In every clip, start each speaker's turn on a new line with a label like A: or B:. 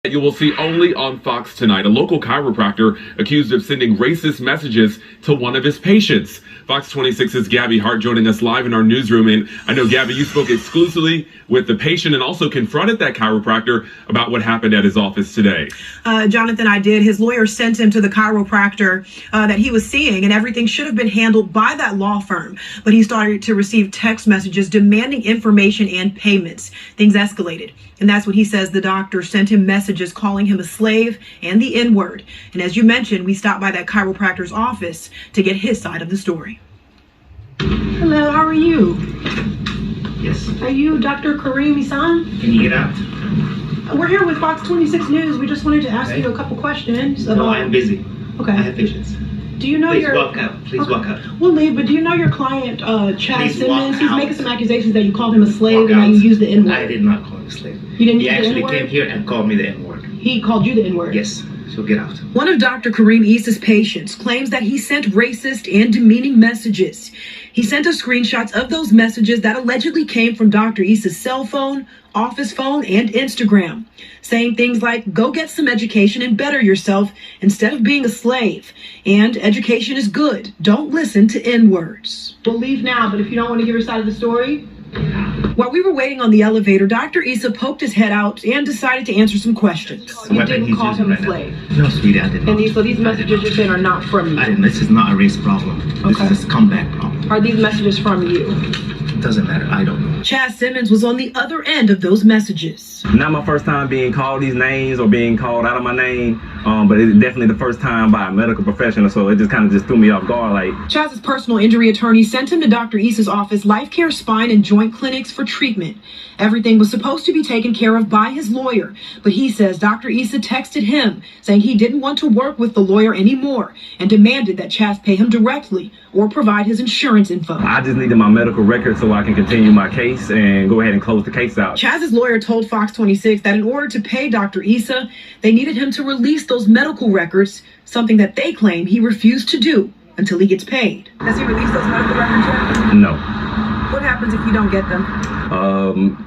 A: You will see only on Fox tonight. A local chiropractor accused of sending racist messages to one of his patients. Fox 26's Gabby Hart joining us live in our newsroom. And I know, Gabby, you spoke exclusively with the patient and also confronted that chiropractor about what happened at his office today.
B: Jonathan, I did. His lawyer sent him to the chiropractor that he was seeing, and everything should have been handled by that law firm. But he started to receive text messages demanding information and payments. Things escalated. And that's what he says. The doctor sent him messages calling him a slave and the N-word. And as you mentioned, we stopped by that chiropractor's office to get his side of the story. Hello, how are you?
C: Yes.
B: Are you Dr. Kareem Isan?
C: Can you get out?
B: We're here with Fox 26 News. We just wanted to ask you a couple questions.
C: No, I'm busy.
B: Okay.
C: I have patients.
B: Do you know
C: Please
B: your...
C: walk out. Please walk out.
B: We'll leave, but do you know your client, Chad
C: Please
B: Simmons?
C: walk
B: He's
C: out.
B: making some accusations that you called him a slave
C: Walk
B: and that
C: out.
B: you used the N-word.
C: I did not call him a slave.
B: You didn't
C: He
B: use the
C: actually
B: N-word?
C: came here and called me the N-word.
B: He called you the N-word?
C: Yes. So get out.
B: One of Dr. Kareem Issa's patients claims that he sent racist and demeaning messages. He sent us screenshots of those messages that allegedly came from Dr. Issa's cell phone, office phone, and Instagram, saying things like, go get some education and better yourself instead of being a slave. And education is good. Don't listen to N-words. We'll leave now, but if you don't want to give your side of the story. While we were waiting on the elevator, Dr. Issa poked his head out and decided to answer some questions. You didn't call him a slave?
C: No, sweetie, I did not.
B: And so these messages you're saying are not from you?
C: I didn't. This is not a race problem. This is a comeback problem.
B: Are these messages from you?
C: It doesn't matter. I don't know.
B: Chad Simmons was on the other end of those messages.
D: Not my first time being called these names or being called out of my name, but it's definitely the first time by a medical professional, so it just kind of just threw me off guard. Like,
B: Chaz's personal injury attorney sent him to Dr. Issa's office, Life Care Spine and Joint Clinics, for treatment. Everything was supposed to be taken care of by his lawyer, but he says Dr. Issa texted him saying he didn't want to work with the lawyer anymore and demanded that Chaz pay him directly or provide his insurance info.
D: I just needed my medical record so I can continue my case and go ahead and close the case out.
B: Chaz's lawyer told Fox 26 that in order to pay Dr. Issa, they needed him to release those medical records, something that they claim he refused to do until he gets paid. Has he released those medical records yet?
D: No.
B: What happens if you don't get them?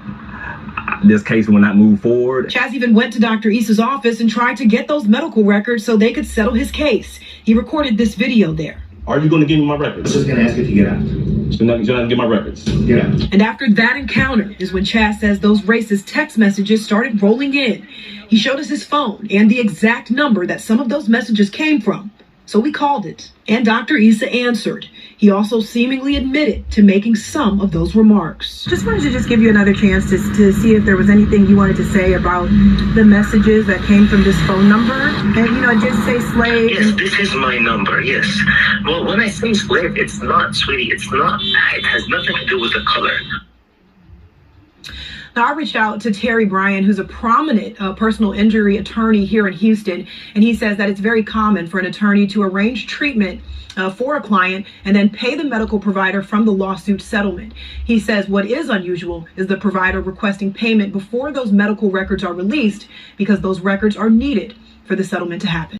D: This case will not move forward.
B: Chaz even went to Dr. Issa's office and tried to get those medical records so they could settle his case. He recorded this video there.
D: Are you going to give me my
C: I'm
D: records?
C: just going to ask you to get out.
D: You're not going to get my records.
C: Get out.
B: And after that encounter is when Chaz says those racist text messages started rolling in. He showed us his phone and the exact number that some of those messages came from. So we called it, and Dr. Issa answered. He also seemingly admitted to making some of those remarks. Just wanted to give you another chance to see if there was anything you wanted to say about the messages that came from this phone number. And, it did say slave.
E: Yes, this is my number, yes. Well, when I say slave, it's not, sweetie, it's not. It has nothing to do with the color.
B: Now, I reached out to Terry Bryan, who's a prominent personal injury attorney here in Houston, and he says that it's very common for an attorney to arrange treatment for a client and then pay the medical provider from the lawsuit settlement. He says what is unusual is the provider requesting payment before those medical records are released because those records are needed for the settlement to happen.